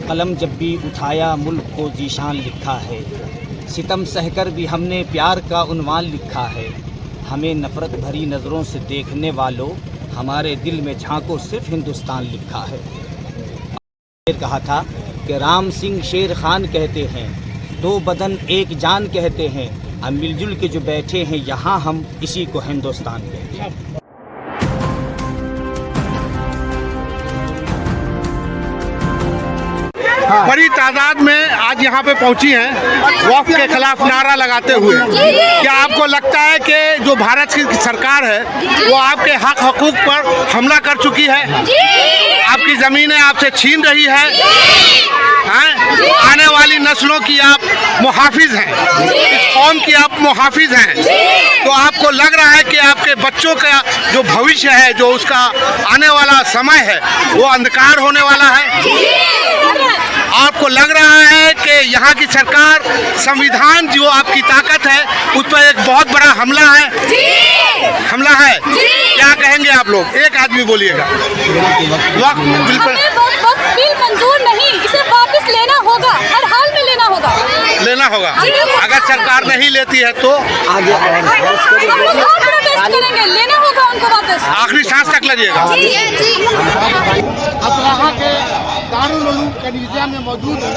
कलम जब भी उठाया मुल्क को जीशान लिखा है। सितम सहकर भी हमने प्यार का उन्वान लिखा है। हमें नफ़रत भरी नज़रों से देखने वालों, हमारे दिल में झांको सिर्फ हिंदुस्तान लिखा है। कहा था कि राम सिंह शेर खान कहते हैं, दो बदन एक जान कहते हैं। हम मिलजुल के जो बैठे हैं यहाँ, हम इसी को हिंदुस्तान कहते हैं। बड़ी तादाद में आज यहाँ पे पहुँची हैं वक्फ के खिलाफ नारा लगाते हुए। क्या आपको लगता है कि जो भारत की सरकार है वो आपके हक हकूक पर हमला कर चुकी है? आपकी ज़मीनें आपसे छीन रही है? आने वाली नस्लों की आप मुहाफिज हैं, इस कौम की आप मुहाफिज हैं, तो आपको लग रहा है कि आपके बच्चों का जो भविष्य है, जो उसका आने वाला समय है, वो अंधकार होने वाला है? आपको लग रहा है कि यहाँ की सरकार, संविधान जो आपकी ताकत है, उस पर एक बहुत बड़ा हमला है? हमला है। क्या कहेंगे आप लोग? एक आदमी बोलिएगा। वक्त बिल्कुल बिल मंजूर नहीं, इसे वापस लेना होगा, हर हाल में लेना होगा। अगर सरकार नहीं लेती है तो आगे करेंगे, लेना होगा उनको वापस, आखिरी सांस तक लगिएगा। असराहा के दारुल उलूम कनीज़िया में मौजूद है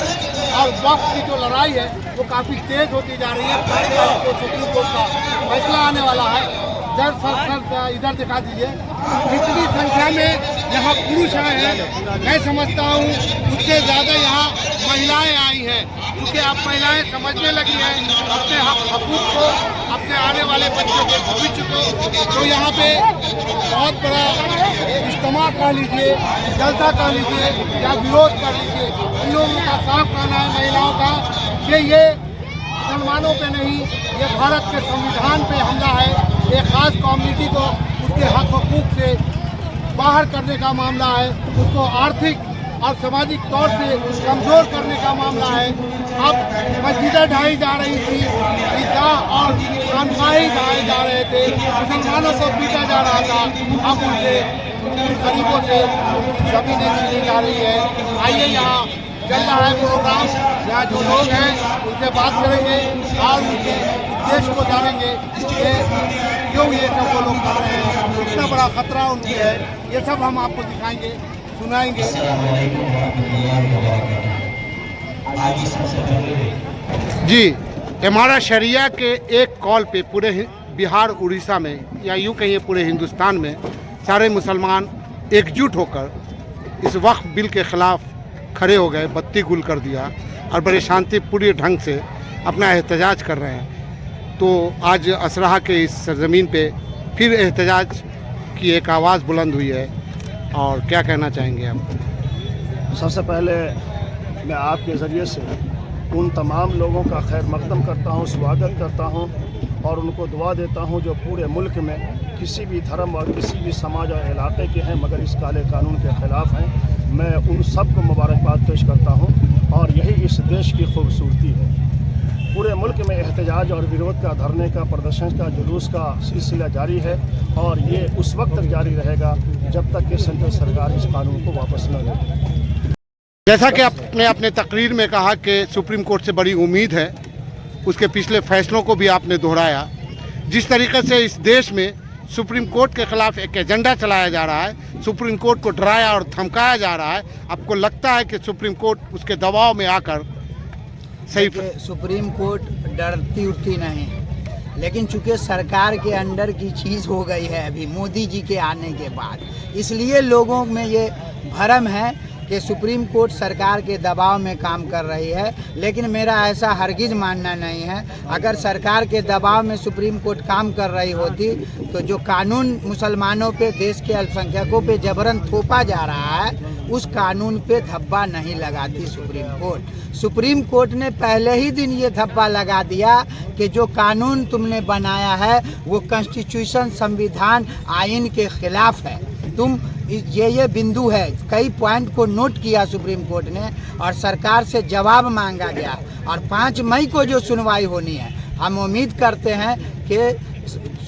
और वक्त की जो लड़ाई है वो काफ़ी तेज होती जा रही है। 5 तारीख को सुप्रीम कोर्ट का फैसला आने वाला है। सर इधर दिखा दीजिए, कितनी संख्या में यहाँ पुरुष आए हैं। मैं समझता हूँ उससे ज़्यादा यहाँ महिलाएं आई हैं, क्योंकि अब महिलाएं समझने लगी हैं अपने हक हकूक़ को, अपने आने वाले बच्चों के भविष्य को। तो यहाँ पे बहुत बड़ा इज्तिमा कह लीजिए, जलसा कह लीजिए या विरोध कर लीजिए, इन लोगों का साफ कहना है, महिलाओं का, कि ये मुसलमानों पे नहीं, ये भारत के संविधान पे हमला है। एक ख़ास कम्युनिटी को उसके हक हकूक़ से बाहर करने का मामला है, उसको आर्थिक और सामाजिक तौर से कमज़ोर करने का मामला है। अब मस्जिदें ढाई जा रही थी, ईदगाह और खानकाहें ढाए जा रहे थे, मुसलमानों को पीटा जा रहा था। अब उनसे गरीबों से ज़मीनें छीनी जा रही है। आइए, यहाँ चल रहा है प्रोग्राम, यहाँ जो लोग हैं उनसे बात करेंगे और उनके उद्देश्य को जानेंगे कि क्यों ये सब वो लोग कर रहे हैं, कितना बड़ा खतरा उनके है, ये सब हम आपको दिखाएंगे, सुनाएंगे। जी, हमारा शरिया के एक कॉल पे पूरे बिहार, उड़ीसा में, या यूँ कहिए पूरे हिंदुस्तान में सारे मुसलमान एकजुट होकर इस वक्फ बिल के ख़िलाफ़ खड़े हो गए, बत्ती गुल कर दिया और बड़े शांतिपूर्ण ढंग से अपना एहतजाज कर रहे हैं। तो आज असराहा के इस सरजमीन पे फिर एहतजाज की एक आवाज़ बुलंद हुई है, और क्या कहना चाहेंगे आप? सबसे पहले मैं आपके ज़रिए से उन तमाम लोगों का खैर मकदम करता हूँ, स्वागत करता हूँ और उनको दुआ देता हूँ जो पूरे मुल्क में किसी भी धर्म और किसी भी समाज और इलाके के हैं मगर इस काले कानून के ख़िलाफ़ हैं। मैं उन सब को मुबारकबाद पेश करता हूँ और यही इस देश की खूबसूरती है। पूरे मुल्क में एहतजाज और विरोध का, धरने का, प्रदर्शन का, जुलूस का सिलसिला जारी है और ये उस वक्त तक जारी रहेगा जब तक कि सेंट्रल सरकार इस कानून को वापस न ले। जैसा कि आपने अपने तकरीर में कहा कि सुप्रीम कोर्ट से बड़ी उम्मीद है, उसके पिछले फैसलों को भी आपने दोहराया। जिस तरीके से इस देश में सुप्रीम कोर्ट के ख़िलाफ़ एक एजेंडा चलाया जा रहा है, सुप्रीम कोर्ट को डराया और धमकाया जा रहा है, आपको लगता है कि सुप्रीम कोर्ट उसके दबाव में आकर सही? सुप्रीम कोर्ट डरती उठती नहीं, लेकिन चूंकि सरकार के अंडर की चीज़ हो गई है अभी मोदी जी के आने के बाद, इसलिए लोगों में ये भरम है कि सुप्रीम कोर्ट सरकार के दबाव में काम कर रही है। लेकिन मेरा ऐसा हरगिज़ मानना नहीं है। अगर सरकार के दबाव में सुप्रीम कोर्ट काम कर रही होती तो जो कानून मुसलमानों पे, देश के अल्पसंख्यकों पे जबरन थोपा जा रहा है, उस कानून पे धब्बा नहीं लगाती सुप्रीम कोर्ट। सुप्रीम कोर्ट ने पहले ही दिन ये धब्बा लगा दिया कि जो कानून तुमने बनाया है वो कॉन्स्टिट्यूशन, संविधान, आइन के खिलाफ है। तुम ये बिंदु है, कई पॉइंट को नोट किया सुप्रीम कोर्ट ने और सरकार से जवाब मांगा गया और 5 मई को जो सुनवाई होनी है, हम उम्मीद करते हैं कि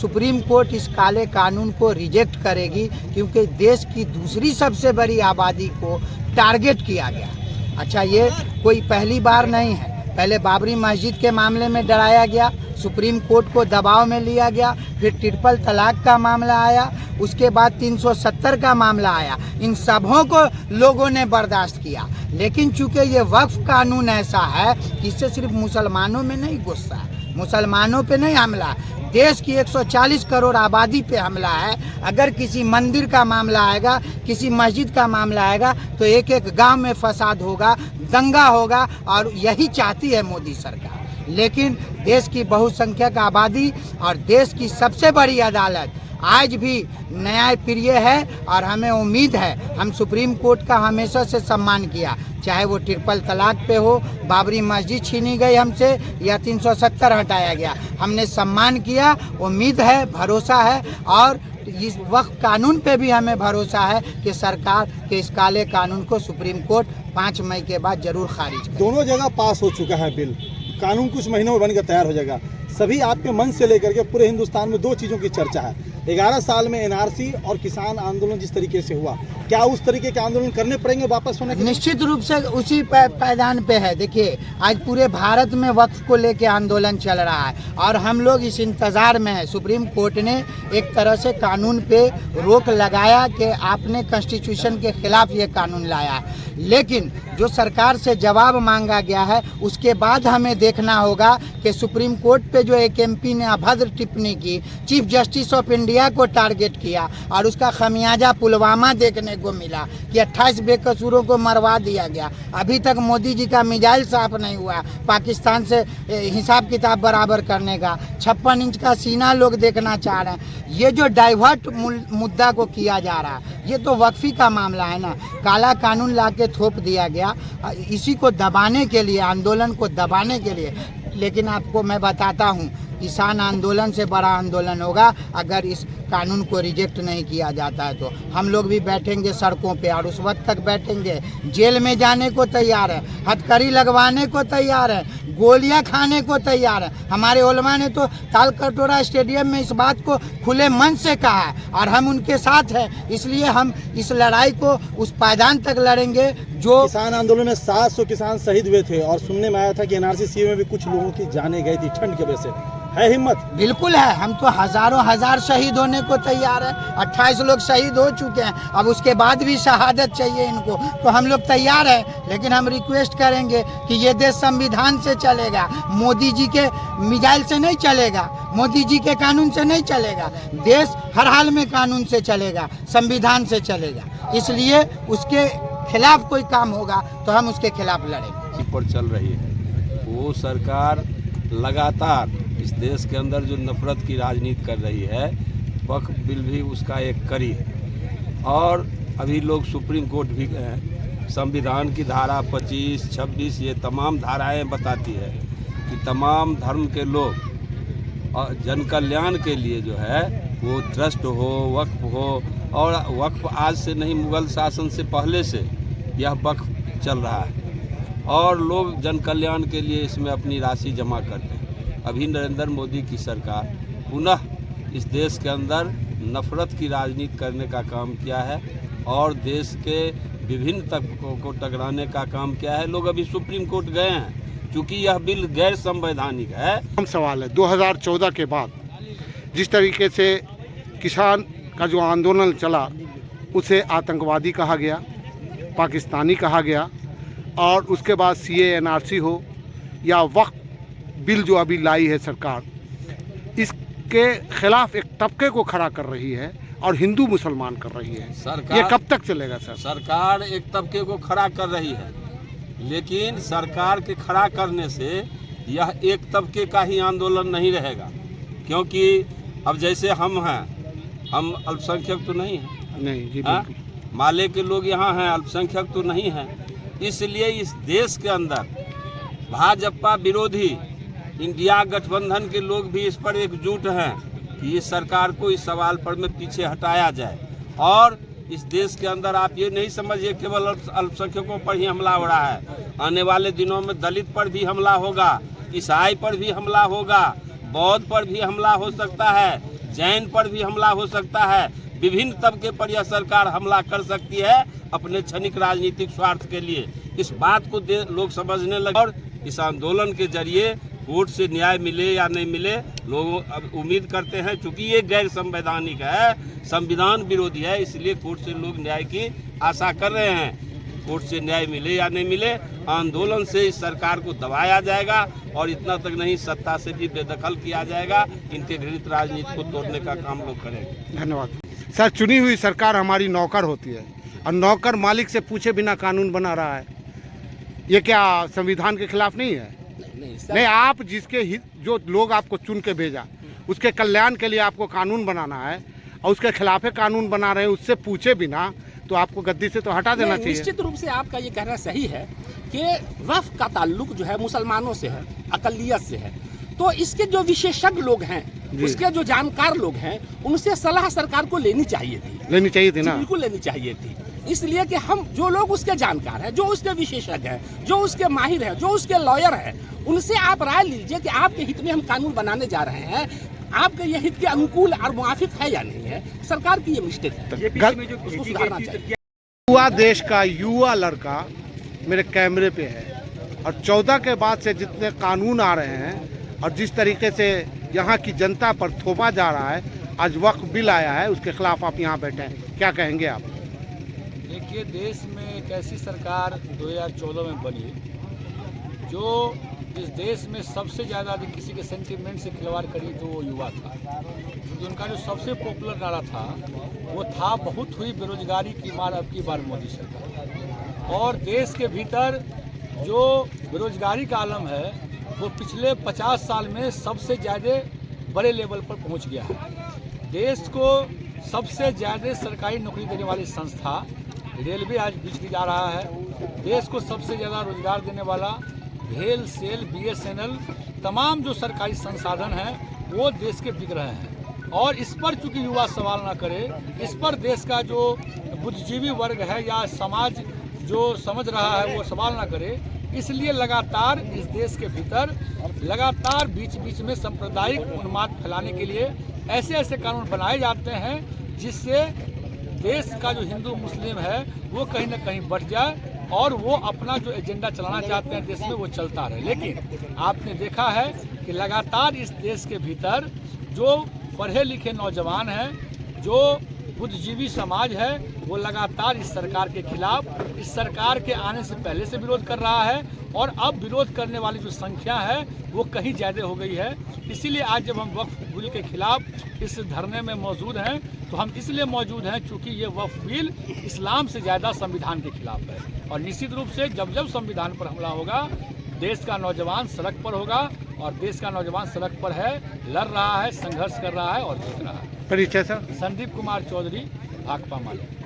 सुप्रीम कोर्ट इस काले कानून को रिजेक्ट करेगी, क्योंकि देश की दूसरी सबसे बड़ी आबादी को टारगेट किया गया। अच्छा, ये कोई पहली बार नहीं है। पहले बाबरी मस्जिद के मामले में डराया गया, सुप्रीम कोर्ट को दबाव में लिया गया, फिर ट्रिपल तलाक का मामला आया, उसके बाद 370 का मामला आया। इन सबों को लोगों ने बर्दाश्त किया, लेकिन चूंकि ये वक्फ कानून ऐसा है कि इससे सिर्फ मुसलमानों में नहीं गुस्सा है, मुसलमानों पे नहीं हमला, देश की 140 करोड़ आबादी पे हमला है। अगर किसी मंदिर का मामला आएगा, किसी मस्जिद का मामला आएगा, तो एक एक गांव में फसाद होगा, दंगा होगा, और यही चाहती है मोदी सरकार। लेकिन देश की बहुसंख्यक आबादी और देश की सबसे बड़ी अदालत आज भी न्यायप्रिय है, और हमें उम्मीद है, हम सुप्रीम कोर्ट का हमेशा से सम्मान किया, चाहे वो ट्रिपल तलाक पे हो, बाबरी मस्जिद छीनी गई हमसे, या 370 हटाया गया, हमने सम्मान किया। उम्मीद है, भरोसा है, और इस वक्त कानून पे भी हमें भरोसा है कि सरकार के इस काले कानून को सुप्रीम कोर्ट 5 मई के बाद जरूर खारिज करे। दोनों जगह पास हो चुका है बिल, कानून कुछ महीनों में बनकर तैयार हो जाएगा। सभी आपके मन से लेकर के पूरे हिंदुस्तान में 2 चीज़ों की चर्चा है। 11 साल में एनआरसी और किसान आंदोलन जिस तरीके से हुआ, क्या उस तरीके के आंदोलन करने पड़ेंगे वापस होने के? निश्चित रूप से उसी पायदान पे है। देखिए, आज पूरे भारत में वक्फ को लेके आंदोलन चल रहा है, और हम लोग इस इंतज़ार में है। सुप्रीम कोर्ट ने एक तरह से कानून पे रोक लगाया कि आपने कॉन्स्टिट्यूशन के खिलाफ ये कानून लाया है, लेकिन जो सरकार से जवाब मांगा गया है, उसके बाद हमें देखना होगा कि सुप्रीम कोर्ट पे जो एक एमपी ने अभद्र टिप्पणी की, चीफ जस्टिस ऑफ इंडिया को टारगेट किया, और उसका खमियाजा पुलवामा देखने को मिला कि 28 बेकसूरों को मरवा दिया गया। अभी तक मोदी जी का मिजाइल साफ नहीं हुआ पाकिस्तान से हिसाब किताब बराबर करने का। 56 इंच का सीना लोग देखना चाह रहे हैं। ये जो डाइवर्ट मुद्दा को किया जा रहा है, ये तो वक्फी का मामला है ना, काला कानून ला के थोप दिया गया इसी को दबाने के लिए, आंदोलन को दबाने के लिए। लेकिन आपको मैं बताता हूँ, किसान आंदोलन से बड़ा आंदोलन होगा अगर इस कानून को रिजेक्ट नहीं किया जाता है। तो हम लोग भी बैठेंगे सड़कों पे, और उस वक्त तक बैठेंगे, जेल में जाने को तैयार है, हथकड़ी लगवाने को तैयार है, गोलियां खाने को तैयार है। हमारे उलमा ने तो तालकटोरा स्टेडियम में इस बात को खुले मन से कहा है, और हम उनके साथ हैं। इसलिए हम इस लड़ाई को उस पायदान तक लड़ेंगे जो किसान आंदोलन में 700 किसान शहीद हुए थे, और सुनने में आया था कि एनआरसी सीए में भी कुछ लोगों की जाने गई थी ठंड की वजह से। है हिम्मत? बिल्कुल है, हम तो हजारों हजार शहीद होने को तैयार है। 28 लोग शहीद हो चुके हैं, अब उसके बाद भी शहादत चाहिए इनको, तो हम लोग तैयार हैं। लेकिन हम रिक्वेस्ट करेंगे कि ये देश संविधान से चलेगा, मोदी जी के मिसाइल से नहीं चलेगा, मोदी जी के कानून से नहीं चलेगा। देश हर हाल में कानून से चलेगा, संविधान से चलेगा। इसलिए उसके खिलाफ कोई काम होगा तो हम उसके खिलाफ लड़ेंगे। पर चल रही है वो सरकार लगातार इस देश के अंदर जो नफरत की राजनीति कर रही है, वक्फ बिल भी उसका एक कड़ी है। और अभी लोग सुप्रीम कोर्ट भी गए हैं। संविधान की धारा 25, 26 ये तमाम धाराएं बताती है कि तमाम धर्म के लोग और जन कल्याण के लिए जो है वो ट्रस्ट हो, वक्फ हो, और वक्फ आज से नहीं, मुग़ल शासन से पहले से यह वक्फ चल रहा है, और लोग जन कल्याण के लिए इसमें अपनी राशि जमा करते हैं। अभी नरेंद्र मोदी की सरकार पुनः इस देश के अंदर नफरत की राजनीति करने का काम किया है, और देश के विभिन्न तबकों को टकराने का काम किया है। लोग अभी सुप्रीम कोर्ट गए हैं, चूँकि यह बिल गैर संवैधानिक है। हम सवाल है 2014 के बाद जिस तरीके से किसान का जो आंदोलन चला, उसे आतंकवादी कहा गया, पाकिस्तानी कहा गया, और उसके बाद सीए एनआरसी हो या वक्फ बिल जो अभी लाई है सरकार, इसके खिलाफ एक तबके को खड़ा कर रही है और हिंदू मुसलमान कर रही है। सरकार, ये कब तक चलेगा सर? सरकार एक तबके को खड़ा कर रही है, लेकिन सरकार के खड़ा करने से यह एक तबके का ही आंदोलन नहीं रहेगा, क्योंकि अब जैसे हम हैं, हम अल्पसंख्यक तो नहीं हैं, नहीं जी, माले के लोग यहाँ हैं, अल्पसंख्यक तो नहीं हैं। इसलिए इस देश के अंदर भाजपा विरोधी इंडिया गठबंधन के लोग भी इस पर एकजुट हैं कि इस सरकार को इस सवाल पर में पीछे हटाया जाए। और इस देश के अंदर आप ये नहीं समझिए केवल अल्पसंख्यकों पर ही हमला हो रहा है, आने वाले दिनों में दलित पर भी हमला होगा, ईसाई पर भी हमला होगा, बौद्ध पर भी हमला हो सकता है, जैन पर भी हमला हो सकता है। विभिन्न तबके पर यह सरकार हमला कर सकती है अपने क्षणिक राजनीतिक स्वार्थ के लिए। इस बात को लोग समझने लगे और इस आंदोलन के जरिए कोर्ट से न्याय मिले या नहीं मिले, लोग अब उम्मीद करते हैं। चूंकि ये गैर संवैधानिक है, संविधान विरोधी है, इसलिए कोर्ट से लोग न्याय की आशा कर रहे हैं। कोर्ट से न्याय मिले या नहीं मिले, आंदोलन से इस सरकार को दबाया जाएगा और इतना तक नहीं, सत्ता से भी बेदखल किया जाएगा। इनके घृणित राजनीति को तोड़ने का काम लोग करेंगे। धन्यवाद सर। चुनी हुई सरकार हमारी नौकर होती है और नौकर मालिक से पूछे बिना कानून बना रहा है, ये क्या संविधान के खिलाफ नहीं है? नहीं, आप जिसके हित, जो लोग आपको चुन के भेजा, उसके कल्याण के लिए आपको कानून बनाना है और उसके खिलाफ कानून बना रहे हैं, उससे पूछे बिना तो आपको गद्दी से तो हटा देना चाहिए। निश्चित रूप से आपका ये कहना सही है कि वक्फ का ताल्लुक जो है मुसलमानों से है, अकलियत से है। तो इसके जो विशेषज्ञ लोग हैं, उसके जो जानकार लोग हैं, उनसे सलाह सरकार को लेनी चाहिए थी ना? बिल्कुल लेनी चाहिए थी। इसलिए कि हम जो लोग उसके जानकार हैं, जो उसके विशेषज्ञ हैं, जो उसके माहिर हैं, जो उसके लॉयर हैं, उनसे आप राय लीजिए कि आपके हित में हम कानून बनाने जा रहे हैं, आपके ये हित के अनुकूल और मुआफिक है या नहीं है। सरकार की ये मिस्टेक है, उसको सुधारना चाहिए। युवा देश का युवा लड़का मेरे कैमरे पे है और 14 के बाद से जितने कानून आ रहे हैं और जिस तरीके से यहाँ की जनता पर थोपा जा रहा है, आज वक्फ बिल आया है, उसके खिलाफ आप यहाँ बैठे हैं, क्या कहेंगे आप? देखिए, देश में एक ऐसी सरकार 2014 में बनी जो इस देश में सबसे ज़्यादा किसी के सेंटिमेंट से खिलवाड़ करी तो वो युवा था। क्योंकि उनका जो सबसे पॉपुलर नारा था वो था, बहुत हुई बेरोजगारी की मार अब की बार मोदी सरकार। और देश के भीतर जो बेरोजगारी का आलम है वो पिछले 50 साल में सबसे ज़्यादा बड़े लेवल पर पहुंच गया है। देश को सबसे ज़्यादा सरकारी नौकरी देने वाली संस्था रेलवे आज बिछड़ी जा रहा है। देश को सबसे ज़्यादा रोजगार देने वाला भेल, सेल, BSNL, तमाम जो सरकारी संसाधन हैं वो देश के बिक रहे हैं। और इस पर चूंकि युवा सवाल ना करे, इस पर देश का जो बुद्धिजीवी वर्ग है या समाज जो समझ रहा है वो सवाल ना करे, इसलिए लगातार इस देश के भीतर लगातार बीच बीच में सांप्रदायिक उन्माद फैलाने के लिए ऐसे ऐसे कानून बनाए जाते हैं जिससे देश का जो हिंदू मुस्लिम है वो कहीं ना कहीं बढ़ जाए और वो अपना जो एजेंडा चलाना चाहते हैं देश में वो चलता रहे। लेकिन आपने देखा है कि लगातार इस देश के भीतर जो पढ़े लिखे नौजवान हैं, जो बुद्धिजीवी समाज है, वो लगातार इस सरकार के खिलाफ, इस सरकार के आने से पहले से विरोध कर रहा है और अब विरोध करने वाली जो संख्या है वो कहीं ज़्यादा हो गई है। इसीलिए आज जब हम वक्फ बिल के खिलाफ इस धरने में मौजूद हैं तो हम इसलिए मौजूद हैं क्योंकि ये वक्फ बिल इस्लाम से ज़्यादा संविधान के खिलाफ है। और निश्चित रूप से जब जब संविधान पर हमला होगा, देश का नौजवान सड़क पर होगा और देश का नौजवान सड़क पर है, लड़ रहा है, संघर्ष कर रहा है और जीत रहा है। परिचय सर? संदीप कुमार चौधरी, भाकपा माले।